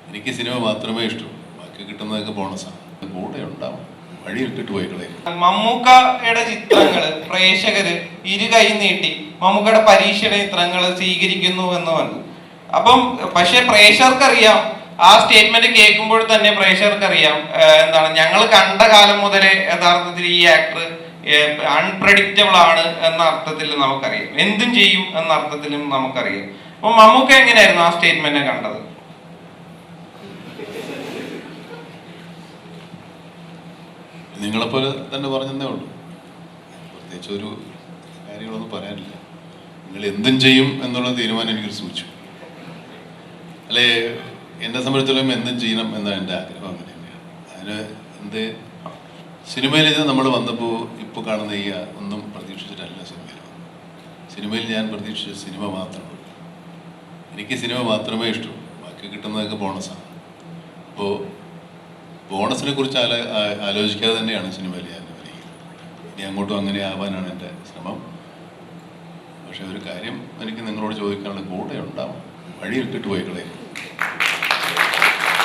എനിക്ക് സിനിമ മാത്രമേ ഇഷ്ടൂ. ബാക്കി കിട്ടുന്നതൊക്കെ ബോണസാണ്. കൂടെ ഉണ്ടാവും, വഴി ഇട്ടിട്ട് പോയി കളയും. മമ്മൂക്കയുടെ ചിത്രങ്ങള് പ്രേക്ഷകര് ഇരു കൈ നീട്ടി മമ്മൂക്കയുടെ പരീക്ഷയുടെ ചിത്രങ്ങൾ സ്വീകരിക്കുന്നു എന്ന് പറഞ്ഞു. അപ്പം പക്ഷെ പ്രേക്ഷകർക്കറിയാം, ആ സ്റ്റേറ്റ്മെന്റ് കേൾക്കുമ്പോൾ തന്നെ പ്രേക്ഷകർക്കറിയാം എന്താണ്, ഞങ്ങൾ കണ്ട കാലം മുതലേ യഥാർത്ഥത്തിൽ ഈ ആക്ടർ അൺപ്രഡിക്റ്റബിൾ ആണ് എന്ന അർത്ഥത്തിൽ നമുക്കറിയാം, എന്തും ചെയ്യും എന്ന അർത്ഥത്തിലും നമുക്കറിയാം. അപ്പൊ മമ്മൂക്ക എങ്ങനെയായിരുന്നു ആ സ്റ്റേറ്റ്മെന്റ് കണ്ടത്? നിങ്ങളെപ്പോലെ തന്നെ പറഞ്ഞതേ ഉള്ളൂ, പ്രത്യേകിച്ച് ഒരു കാര്യങ്ങളൊന്നും പറയാനില്ല. നിങ്ങൾ എന്തും ചെയ്യും എന്നുള്ള തീരുമാനം എനിക്ക് സൂചിച്ചു. അല്ലെ, എന്നെ സംബന്ധിച്ചിടത്തോളം എന്തും ചെയ്യണം എന്നാണ് എൻ്റെ ആഗ്രഹം. അങ്ങനെ തന്നെയാണ്. അതിന് എന്ത് സിനിമയിൽ ഇത് നമ്മൾ വന്നപ്പോൾ ഇപ്പോൾ കാണുന്ന ഈ ഒന്നും പ്രതീക്ഷിച്ചിട്ടല്ല സിനിമയിൽ. സിനിമയിൽ ഞാൻ പ്രതീക്ഷിച്ച സിനിമ മാത്രമാണ്. എനിക്ക് സിനിമ മാത്രമേ ഇഷ്ടൂ. ബാക്കി കിട്ടുന്നതൊക്കെ ബോണസാണ്. അപ്പോൾ ബോണസിനെ കുറിച്ച് ആലോചിക്കാതെ തന്നെയാണ് സിനിമയിൽ ഞാൻ അഭിനയിക്കുന്നത്. ഇനി അങ്ങോട്ടും അങ്ങനെ ആവാനാണ് എൻ്റെ ശ്രമം. പക്ഷെ ഒരു കാര്യം എനിക്ക് നിങ്ങളോട് ചോദിക്കാനുള്ള, കൂടെ ഉണ്ടാവും, വഴി ഇട്ടിട്ട് പോയി കളയും.